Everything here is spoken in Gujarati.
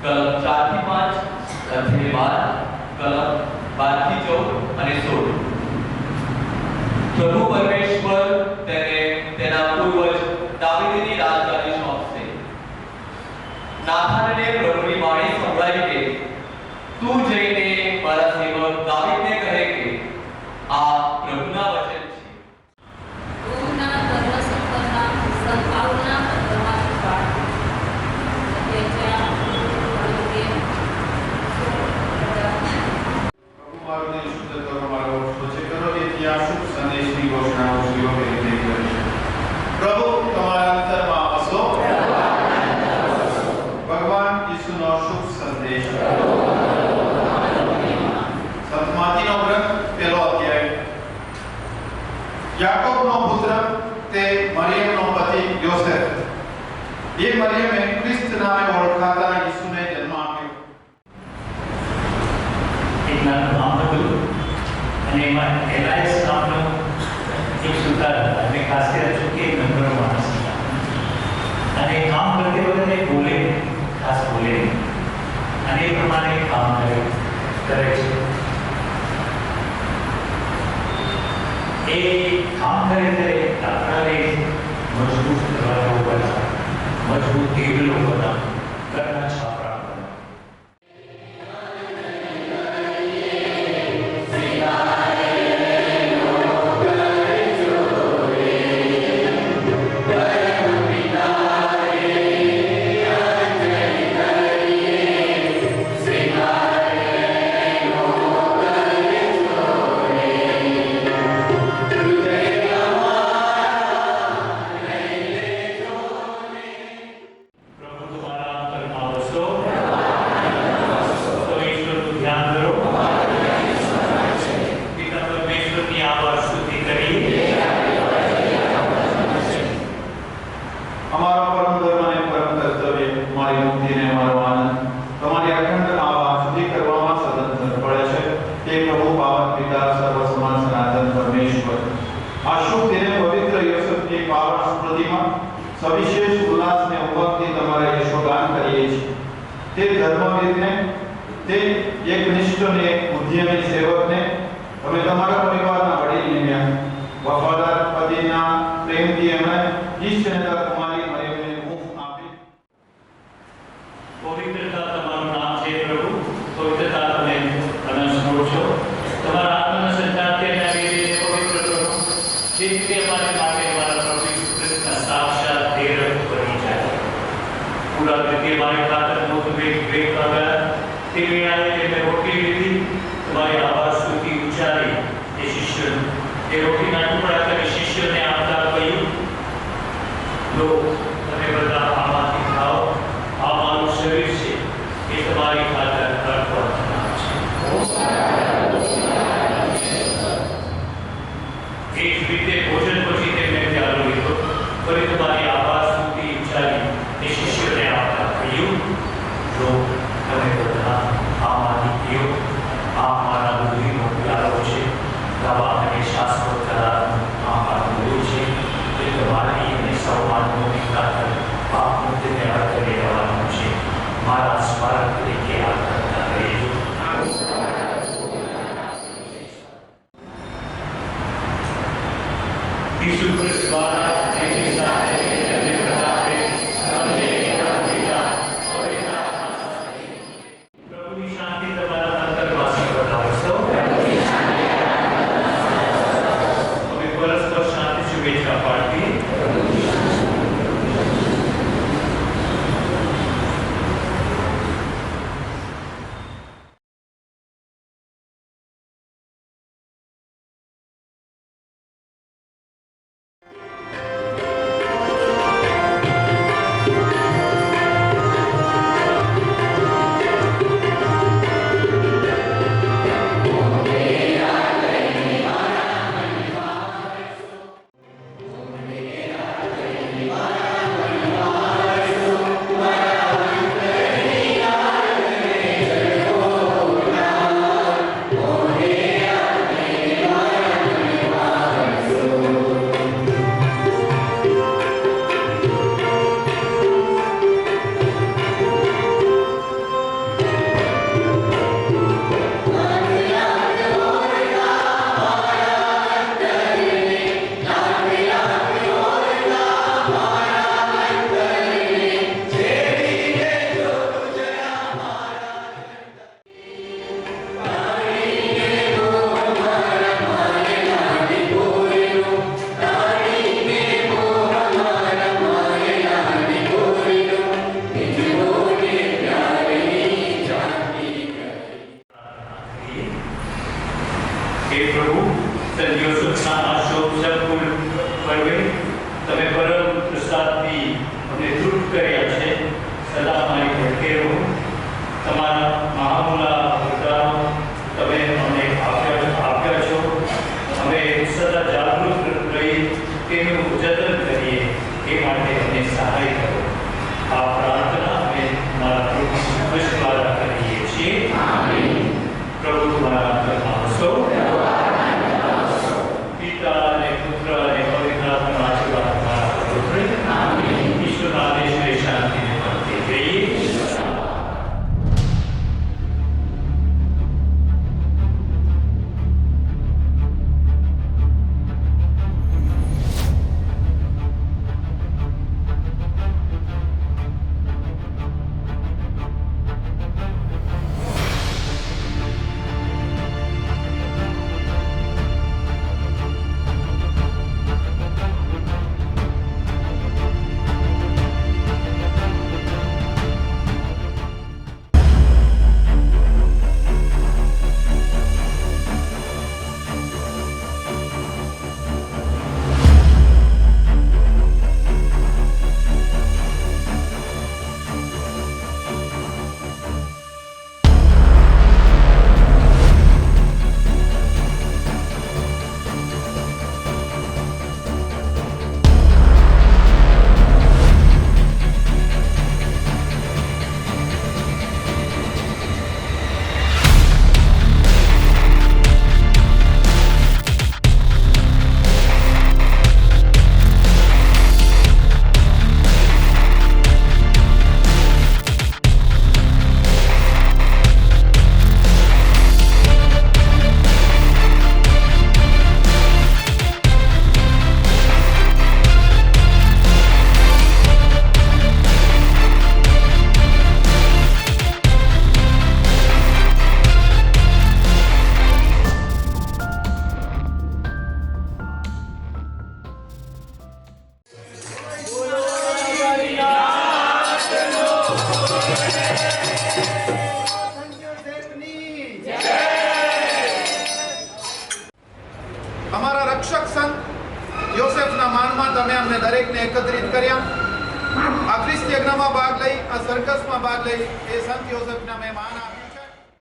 કલમ 4 થી 5, અધ્યાય 12, કલમ 12 થી 14 અને 16. પ્રભુ પરમેશ્વર તેને તેના પૂર્વજ દાવીદની રાજગાદી સોંપશે. નાથાનને પ્રભુની વાણી સંભળાઈ કે તું જઈને મારા સેવક દાવીદને કહે કે આ પ્રભુના વચન છે. પ્રભુના ધર્મસંપન્નના સંભાવના પત્રમાં પાઠ प्रभु तुम्हारा अंतरमा वसो भगवान यीशु नो शुभ संदेश सतमाती नो ग्रंथ पहलो अध्याय याकूब नो पुत्र ते मरियम नो पति योसेफ ये मरियम ने ख्रिस्त नामे ओळखाता यीशु ने जन्म आप्यो. एक नाम હતું અને એમાં એલાયસ નામનો એક સુતાર હતા અને ખાસિયત છે કે નમ્ર માણસ હતા અને કામ કરતી વખતે બોલે ખાસ બોલે અને એ પ્રમાણે કામ કરે છે. એ કામ કરે ત્યારે આપણાને મજબૂત કરવા પડે, મજબૂત ટેબલો બધા ઘરના છાપરા सविशेष उल्लास ने उपभक्ति તમારે યશોગાન કરીએ છીએ. તે ધર્મવીરને, તે એકનિષ્ઠ ને ઉદ્યમી સેવકને તમે તમારા પરિવારના વડીલ નિમ્યા. વફાદાર પતિના પ્રેમથી એમણે ઈષ્ટનેતા કુમારી મરિયમને મુખ આપી. પવિત્રતા તમારું નામ છે પ્રભુ. પવિત્રતા તમે અનુસરો છો. તમારા આત્માના સંચારથી અને પવિત્ર પ્રભુ જે રીતે અમારે માટે અમારા પ્રભુ ખ્રિસ્તના સાક્ષાત દેહ બની જાય. પૂરા રીતે મારી ખાતર મોત વેગ આવ્યા તે વેળાએ તેમને રોટી લીધી, તમારી આવાજ સુધી ઉચ્ચારી તે શિષ્યો તે રોટીના ટુકડા કરી શિષ્યોને આપતા કહ્યું, લો તમે બધા આમાંથી ખાઓ, આ મારું શરીર છે એ તમારી ખાતર અર્પણ છે. એ જ રીતે ભોજન પછી તેમને પ્યાલો લીધો, ફરી તમારી આવાજ સુધી ઉચ્ચારી તે શિષ્યોને આપતા કહ્યું, જો તમે બધા આમાંથી પીઓ, આ મારા લોહીનો પ્યાલો છે, નવા અને શાશ્વત કરારનું આ મારું લોહી છે, જે તમારી અને સૌ માનવોની ખાતર પાપ મુક્તિને અર્થ લેવાનું છે. મારા સ્મરણ તરીકે આ કરતા રહેજો. ઈસુ ખ્રિસ્ત દ્વારા એની સાથે અને પ્રતાપે પ્રભુની શાંતિ તમારા અંતરવાસી વધારશો. અમે પરસ્પર શાંતિ શુભેચ્છા પાઠવીએ. વગેરે તમારા મહામૂલા મુદ્દાઓ તમે અમને આપ્યા છો. અમે સદા જાગૃત રહી તેનું જતન કરીએ એ માટે અમને સહાય કરો. આ પ્રાર્થના અમે મારા પ્રભુ કૃષ્ણ દ્વારા કરીએ છીએ. પ્રભુ તમારા ઘરમાં વસો. પિતા અને પુત્ર અને પવિત્ર આત્માના આશીર્વાદ તમારા પર ઉતરે. ઈશ્વરના આદેશને શાંતિને મળતી જઈએ. અમારા રક્ષક સંત યોસેફના માનમાં તમે અમને દરેકને એકત્રિત કર્યા. આ ખ્રિસ્ત યજ્ઞમાં ભાગ લઈ, આ સર્કસમાં ભાગ લઈ, એ સંત યોસેફને અમે માન